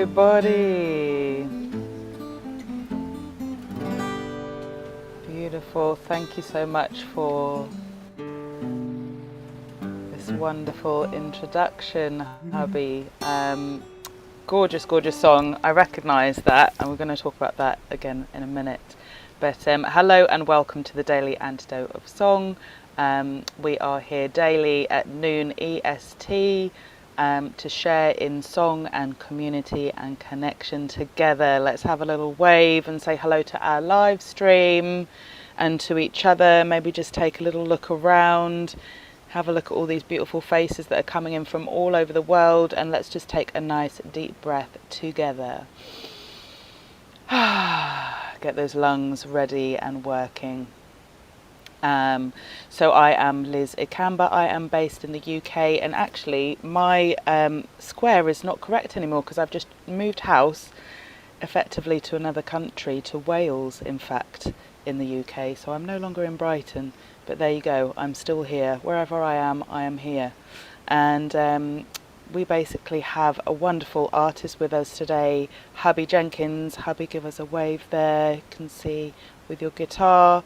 everybody. Beautiful. Thank you so much for this wonderful introduction, hubby. Gorgeous, gorgeous song. I recognise that, and we're going to talk about that again in a minute. But hello and welcome to the Daily Antidote of Song. We are here daily at noon EST. To share in song and community and connection together. Let's have a little wave and say hello to our live stream and to each other. Maybe just take a little look around, have a look at all these beautiful faces that are coming in from all over the world, and let's just take a nice deep breath together. Get those lungs ready and working. So I am Liz Ikamba. I am based in the UK, and actually my square is not correct anymore because I've just moved house effectively to another country, to Wales in fact, in the UK. So I'm no longer in Brighton, but there you go, I'm still here. Wherever I am here. And we basically have a wonderful artist with us today, Hubby Jenkins. Hubby, give us a wave there, you can see with your guitar.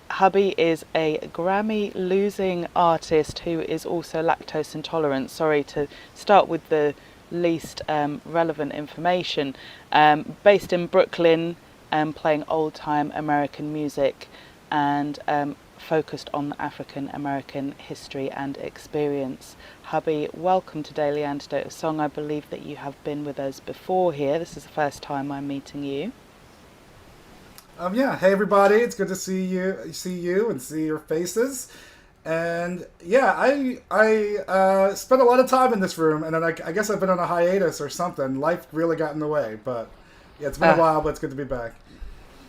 Hubby is a Grammy-losing artist who is also lactose intolerant. Sorry to start with the least relevant information. Based in Brooklyn, playing old-time American music and focused on African American history and experience. Hubby, welcome to Daily Antidote of Song. I believe that you have been with us before here. This is the first time I'm meeting you. Yeah, hey everybody, it's good to see you and see your faces. And yeah, I spent a lot of time in this room, and then I guess I've been on a hiatus or something. Life really got in the way, but yeah, it's been a while, but it's good to be back.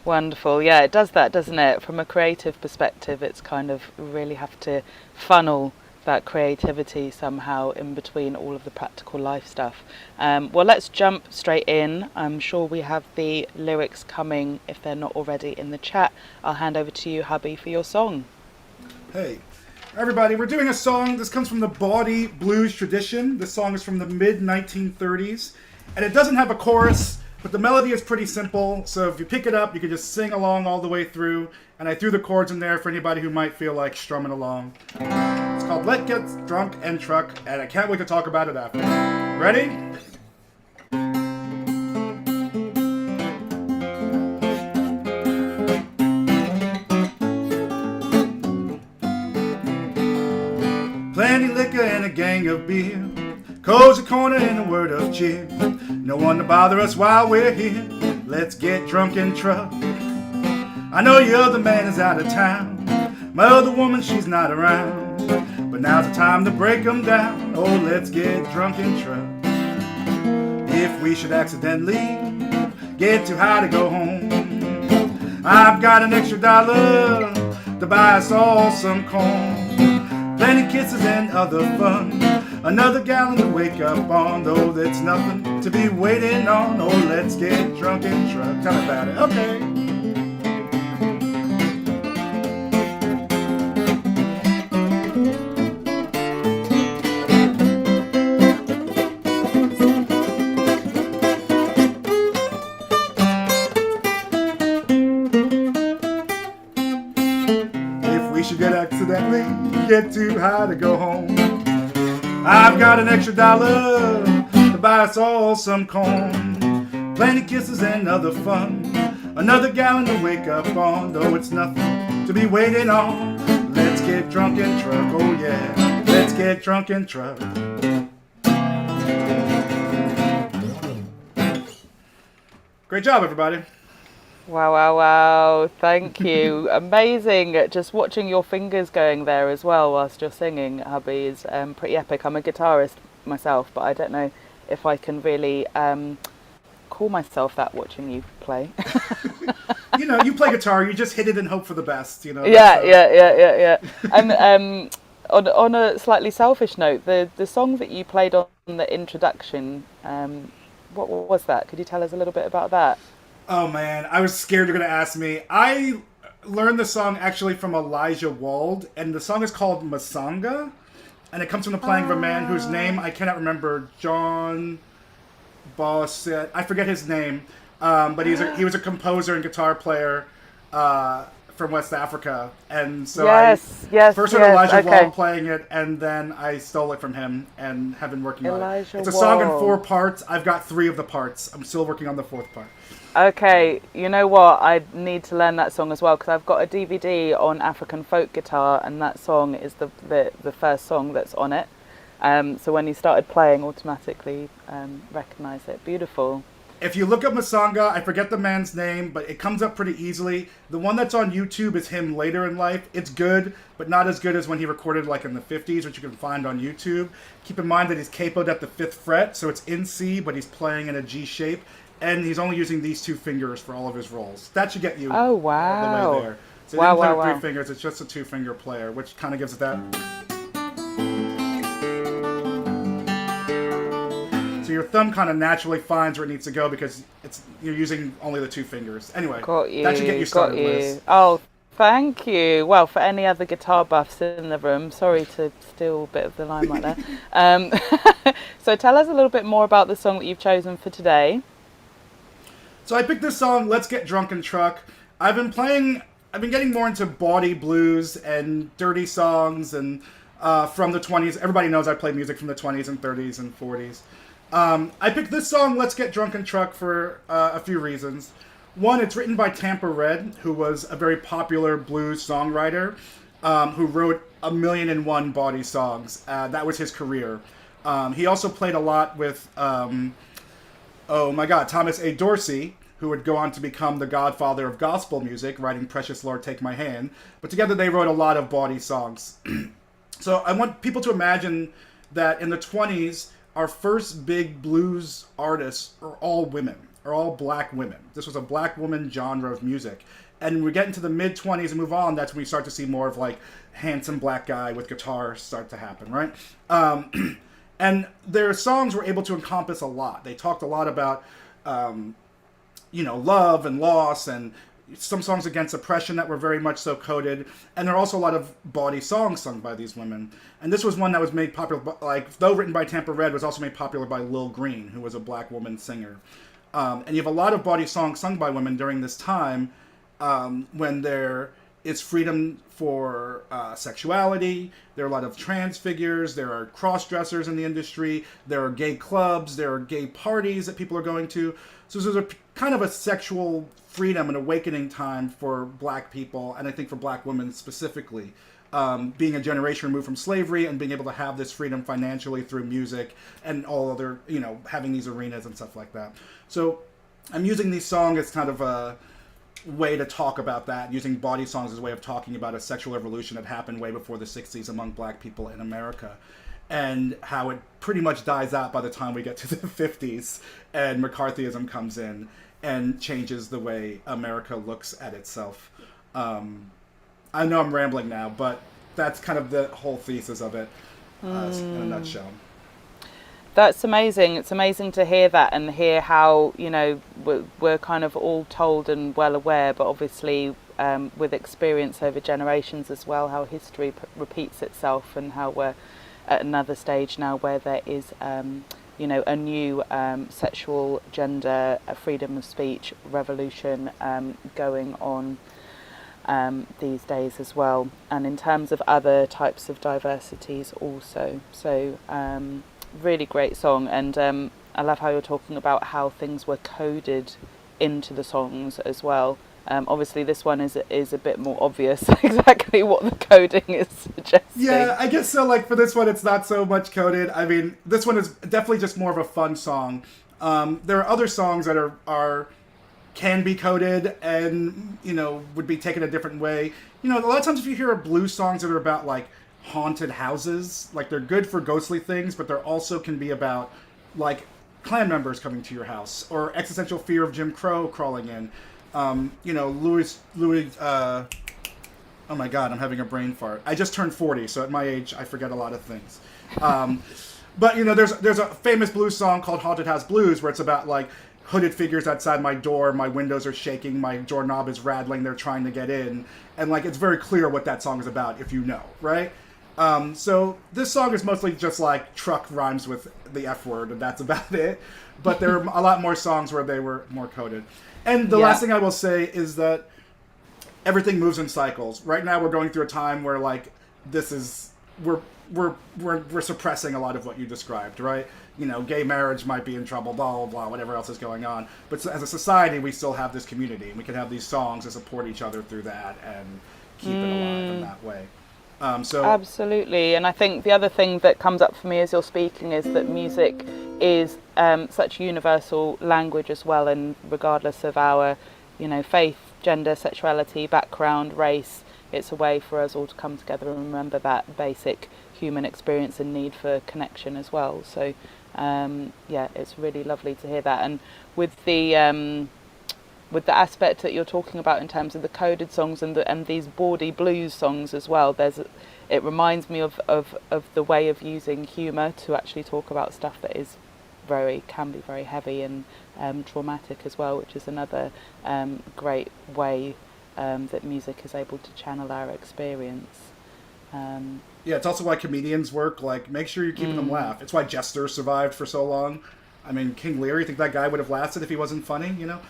Wonderful. Yeah, it does that, doesn't it? From a creative perspective, it's kind of really have to funnel that creativity somehow in between all of the practical life stuff. Well, let's jump straight in. I'm sure we have the lyrics coming if they're not already in the chat. I'll hand over to you, hubby, for your song. Hey, everybody, we're doing a song. This comes from the bawdy blues tradition. This song is from the mid-1930s, and it doesn't have a chorus, but the melody is pretty simple. So if you pick it up, you can just sing along all the way through. And I threw the chords in there for anybody who might feel like strumming along. It's called Let's Get Drunk and Truck, and I can't wait to talk about it after. Ready? Plenty liquor and a gang of beer, cozy corner and a word of cheer. No one to bother us while we're here. Let's get drunk and truck. I know your other man is out of town. My other woman, she's not around. But now's the time to break them down. Oh, let's get drunk and truck. If we should accidentally get too high to go home, I've got an extra $1 to buy us all some corn. Plenty kisses and other fun. Another gallon to wake up on. Though that's nothing to be waiting on. Oh, let's get drunk and truck. Tell me about it. Okay. Get too high to go home, I've got an extra $1 to buy us all some corn. Plenty kisses and other fun. Another gallon to wake up on. Though it's nothing to be waiting on. Let's get drunk and truck. Oh yeah, let's get drunk and truck. Great job, everybody. Wow, wow, wow. Thank you. Amazing. Just watching your fingers going there as well whilst you're singing, hubby, is pretty epic. I'm a guitarist myself, but I don't know if I can really call myself that watching you play. You know, you play guitar, you just hit it and hope for the best, you know. Yeah. And on a slightly selfish note, the song that you played on the introduction, what was that? Could you tell us a little bit about that? Oh man, I was scared you're going to ask me. I learned the song actually from Elijah Wald, and the song is called Masanga, and it comes from the playing of a man whose name I cannot remember, John boss. I forget his name, but he was a composer and guitar player from West Africa, and so I first heard Elijah Wall playing it, and then I stole it from him and have been working on it. It's a song in 4 parts. I've got 3 of the parts. I'm still working on the 4th part. Okay, you know what? I need to learn that song as well, because I've got a DVD on African folk guitar, and that song is the first song that's on it. So when you started playing, automatically recognize it. Beautiful. If you look up Masanga, I forget the man's name, but it comes up pretty easily. The one that's on YouTube is him later in life. It's good, but not as good as when he recorded like in the 50s, which you can find on YouTube. Keep in mind that he's capoed at the 5th fret, so it's in C, but he's playing in a G shape, and he's only using these 2 fingers for all of his rolls. That should get you all the way there. So he didn't play with 3 fingers, it's just a 2-finger player, which kind of gives it that. So your thumb kind of naturally finds where it needs to go because you're using only the 2 fingers. Anyway, that should get you started, Liz. Oh, thank you. Well, for any other guitar buffs in the room, sorry to steal a bit of the limelight there. So tell us a little bit more about the song that you've chosen for today. So I picked this song, Let's Get Drunk and Truck. I've been getting more into bawdy blues and dirty songs and from the 20s. Everybody knows I play music from the 20s and 30s and 40s. I picked this song, Let's Get Drunk and Truck, for a few reasons. One, it's written by Tampa Red, who was a very popular blues songwriter, who wrote 1,000,001 bawdy songs. That was his career. He also played a lot with, Thomas A. Dorsey, who would go on to become the godfather of gospel music, writing Precious Lord, Take My Hand. But together they wrote a lot of bawdy songs. So I want people to imagine that in the 20s, our first big blues artists are all women, are all black women. This was a black woman genre of music. And when we get into the mid-20s and move on, that's when we start to see more of like handsome black guy with guitar start to happen, right? And their songs were able to encompass a lot. They talked a lot about, love and loss, and some songs against oppression that were very much so coded. And there are also a lot of bawdy songs sung by these women. And this was one that was made popular, though written by Tampa Red, was also made popular by Lil Green, who was a black woman singer. And you have a lot of bawdy songs sung by women during this time when there is freedom for sexuality. There are a lot of trans figures. There are cross-dressers in the industry. There are gay clubs. There are gay parties that people are going to. So this was a kind of a sexual freedom and awakening time for black people, and I think for black women specifically. Being a generation removed from slavery and being able to have this freedom financially through music and all other, having these arenas and stuff like that. So I'm using these songs as kind of a way to talk about that, using bawdy songs as a way of talking about a sexual revolution that happened way before the 60s among black people in America, and how it pretty much dies out by the time we get to the 50s and McCarthyism comes in and changes the way America looks at itself. I know I'm rambling now, but that's kind of the whole thesis of it in a nutshell. That's amazing. It's amazing to hear that and hear how, we're kind of all told and well aware, but obviously with experience over generations as well, how history repeats itself and how we're at another stage now where there is, a new sexual, gender, freedom of speech revolution going on these days as well, and in terms of other types of diversities also. So really great song, and I love how you're talking about how things were coded into the songs as well. Obviously this one is a bit more obvious exactly what the coding is suggesting. Yeah, I guess so. Like for this one, it's not so much coded. I mean, this one is definitely just more of a fun song. There are other songs that can be coded and, would be taken a different way. A lot of times if you hear blues songs that are about like haunted houses, like they're good for ghostly things, but they're also can be about like Klan members coming to your house or existential fear of Jim Crow crawling in. Louis, oh my God, I'm having a brain fart. I just turned 40, so at my age, I forget a lot of things. But, there's a famous blues song called Haunted House Blues where it's about like hooded figures outside my door, my windows are shaking, my doorknob is rattling, they're trying to get in. And like, it's very clear what that song is about if you know, right? So this song is mostly just like truck rhymes with the F word, and that's about it. But there are a lot more songs where they were more coded. And the last thing I will say is that everything moves in cycles. Right now, we're going through a time where like this is we're suppressing a lot of what you described, right? You know, gay marriage might be in trouble, blah blah blah, whatever else is going on. But as a society, we still have this community, and we can have these songs to support each other through that and keep it alive in that way. So absolutely, and I think the other thing that comes up for me as you're speaking is that music is such a universal language as well, and regardless of our, you know, faith, gender, sexuality, background, race, it's a way for us all to come together and remember that basic human experience and need for connection as well. So yeah, it's really lovely to hear that. And with the aspect that you're talking about in terms of the coded songs and these bawdy blues songs as well, it reminds me of the way of using humour to actually talk about stuff that is can be very heavy and traumatic as well, which is another great way that music is able to channel our experience. Yeah, it's also why comedians work. Like, make sure you're keeping them laugh. It's why Jester survived for so long. I mean, King Lear, you think that guy would have lasted if he wasn't funny, you know?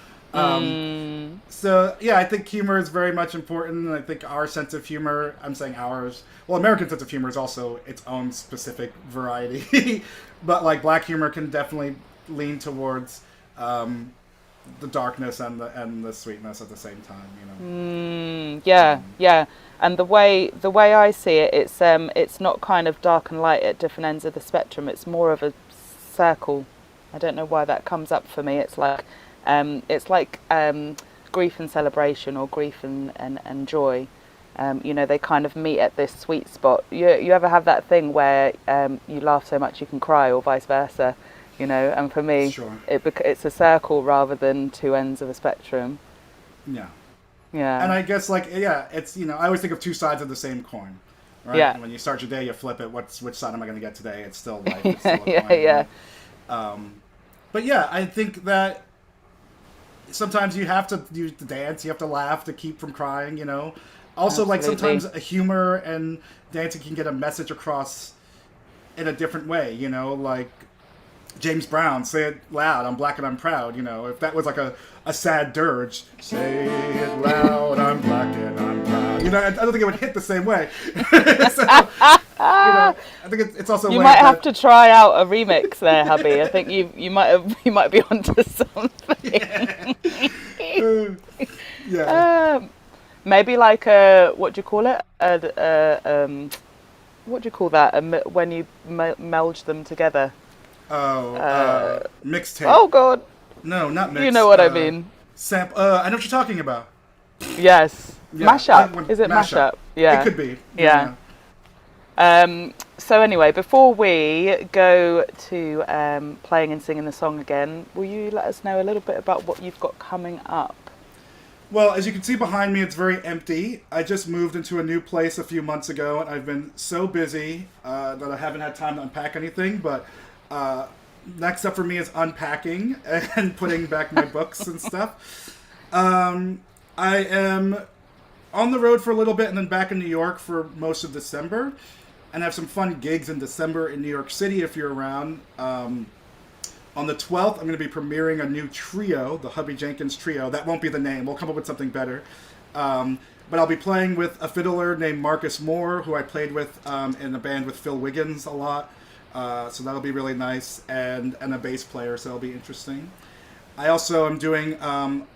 So, yeah, I think humor is very much important. And I think our sense of humor, I'm saying ours, well, American sense of humor is also its own specific variety. But, like, black humor can definitely lean towards the darkness and the sweetness at the same time, you know? Yeah. And the way I see it, it's not kind of dark and light at different ends of the spectrum. It's more of a circle. I don't know why that comes up for me. It's like grief and celebration, or grief and joy. You know, they kind of meet at this sweet spot. You ever have that thing where you laugh so much you can cry, or vice versa? You know, and for me, sure. It's a circle rather than two ends of a spectrum. Yeah. Yeah. And I guess, like, yeah, it's, you know, I always think of two sides of the same coin, right? Yeah. And when you start your day, you flip it. Which side am I going to get today? It's still life. It's still a yeah, coin, yeah. Right? But yeah, I think that sometimes you have to use the dance, you have to laugh to keep from crying, you know? Also, Absolutely. like, sometimes a humor and dancing can get a message across in a different way, you know? Like, James Brown, say it loud, I'm black and I'm proud, you know? If that was like a sad dirge, say it loud, I'm black and I'm proud. You know, I don't think it would hit the same way. So, you know, I think it's also you might have to try out a remix there, hubby. I think you might be onto something. Yeah. Maybe like what do you call it? What do you call that? When you melge them together. Mixtape. Oh God. No, not mix. You know what I mean. I know what you're talking about. Yes. Yeah, Mashup. Is it mashup? Yeah. It could be. Yeah. So anyway, before we go to playing and singing the song again, will you let us know a little bit about what you've got coming up? Well, as you can see behind me, it's very empty. I just moved into a new place a few months ago, and I've been so busy that I haven't had time to unpack anything. But next up for me is unpacking and putting back my books and stuff. I am on the road for a little bit and then back in New York for most of December. And I have some fun gigs in December in New York City if you're around. On the 12th, I'm going to be premiering a new trio, the Hubby Jenkins Trio. That won't be the name. We'll come up with something better. But I'll be playing with a fiddler named Marcus Moore, who I played with in a band with Phil Wiggins a lot. So that'll be really nice. And a bass player, so that'll be interesting. I also am doing,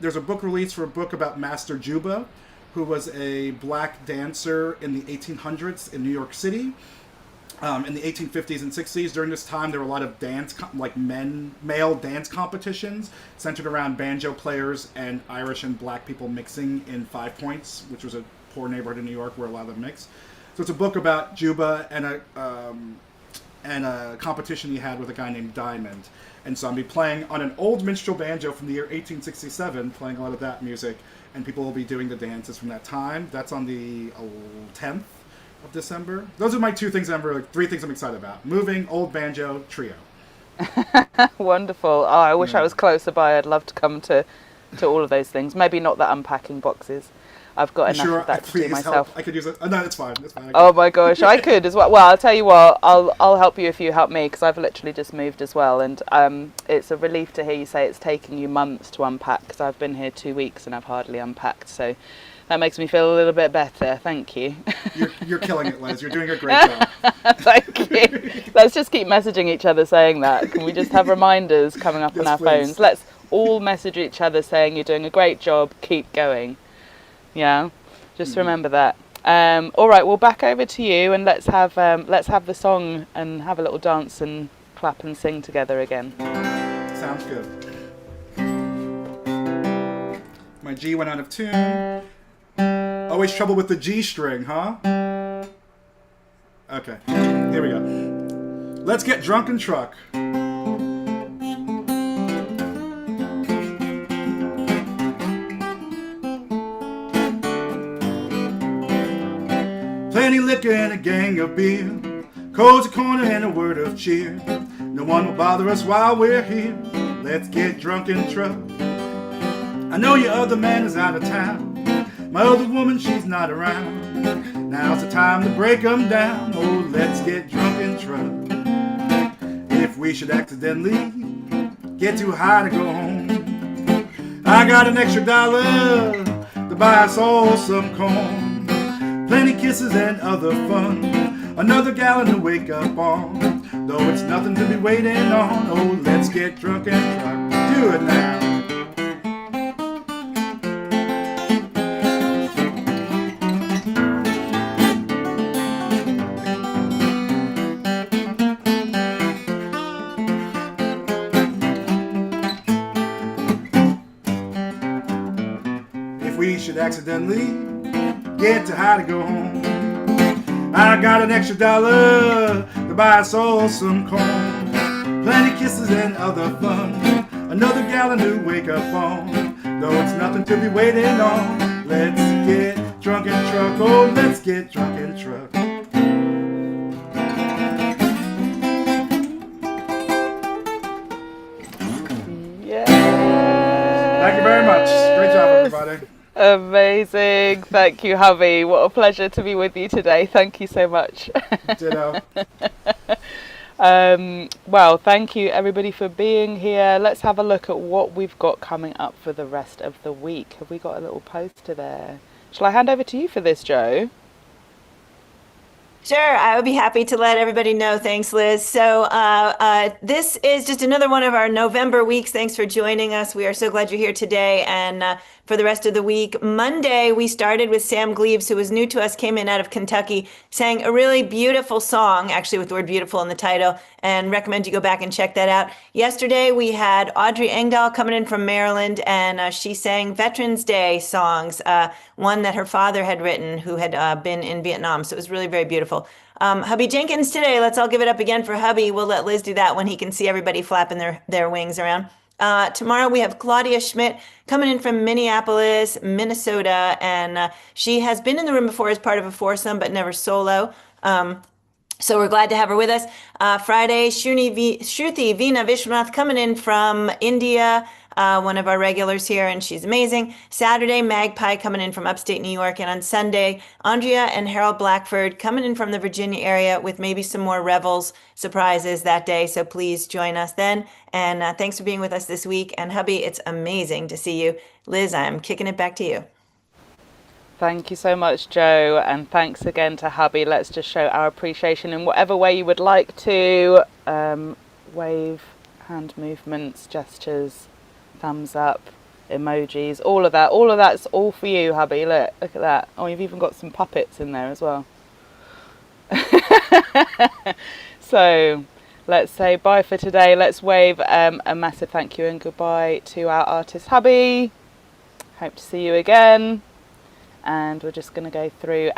there's a book release for a book about Master Juba, who was a black dancer in the 1800s in New York City. In the 1850s and 60s, during this time, there were a lot of male dance competitions centered around banjo players and Irish and black people mixing in Five Points, which was a poor neighborhood in New York where a lot of them mixed. So it's a book about Juba and a competition he had with a guy named Diamond. And so I'll be playing on an old minstrel banjo from the year 1867, playing a lot of that music, and people will be doing the dances from that time. That's on the 10th of December. Those are my three things I'm excited about. Moving, old banjo, trio. Wonderful. Oh, I wish I was closer by. I'd love to come to all of those things. Maybe not the unpacking boxes. I've got You enough sure? of that to Please do myself. help. I could use it. Oh, no, it's fine. It's fine. Oh my gosh, I could as well. Well, I'll tell you what, I'll help you if you help me, because I've literally just moved as well, and it's a relief to hear you say it's taking you months to unpack, because I've been here 2 weeks and I've hardly unpacked, so that makes me feel a little bit better. Thank you. You're killing it, Liz. You're doing a great job. Thank you. Let's just keep messaging each other saying that. Can we just have reminders coming up Yes, on our please. phones? Let's all message each other saying you're doing a great job, keep going. Yeah, just remember that. All right, well, back over to you, and let's have the song and have a little dance and clap and sing together again. Sounds good. My G went out of tune. Always trouble with the G string, huh? Okay, here we go. Let's get drunk and truck. Plenty liquor and a gang of beer, cozy corner and a word of cheer. No one will bother us while we're here. Let's get drunk and truck. I know your other man is out of town. My other woman, she's not around. Now's the time to break them down. Oh, let's get drunk and truck. If we should accidentally get too high to go home, I got an extra $1 to buy us all some corn. Plenty kisses and other fun, another gallon to wake up on. Though it's nothing to be waiting on, oh, let's get drunk and truck. Do it now. If we should accidentally get too high to go home, I got an extra $1 to buy us all some corn. Plenty kisses and other fun, another gallon to wake up on. Though it's nothing to be waiting on, let's get drunk and truck. Oh, let's get drunk and truck. Yeah. Thank you very much. Great job, everybody. Amazing. Thank you, hubby. What a pleasure to be with you today. Thank you so much. Ditto. Well, thank you everybody for being here. Let's have a look at what we've got coming up for the rest of the week. Have we got a little poster there? Shall I hand over to you for this, Joe? Sure, I would be happy to let everybody know. Thanks, Liz. So this is just another one of our November weeks. Thanks for joining us. We are so glad you're here today. And for the rest of the week, Monday, we started with Sam Gleaves, who was new to us, came in out of Kentucky, sang a really beautiful song, actually with the word beautiful in the title, and recommend you go back and check that out. Yesterday, we had Audrey Engdahl coming in from Maryland, and she sang Veterans Day songs, one that her father had written, who had been in Vietnam. So it was really very beautiful. Hubby Jenkins today, let's all give it up again for Hubby. We'll let Liz do that when he can see everybody flapping their wings around. Tomorrow we have Claudia Schmidt coming in from Minneapolis, Minnesota, and she has been in the room before as part of a foursome, but never solo. So we're glad to have her with us. Friday, Shruti Veena Vishwanath coming in from India, one of our regulars here, and she's amazing. Saturday, Magpie coming in from upstate New York. And on Sunday, Andrea and Harold Blackford coming in from the Virginia area with maybe some more Revels surprises that day. So please join us then. And thanks for being with us this week. And hubby, it's amazing to see you. Liz, I'm kicking it back to you. Thank you so much, Joe, and thanks again to hubby. Let's just show our appreciation in whatever way you would like to. Wave, hand movements, gestures, thumbs up, emojis, all of that. All of that's all for you, hubby. Look at that. Oh, you've even got some puppets in there as well. So let's say bye for today. Let's wave a massive thank you and goodbye to our artist, hubby. Hope to see you again. And we're just going to go through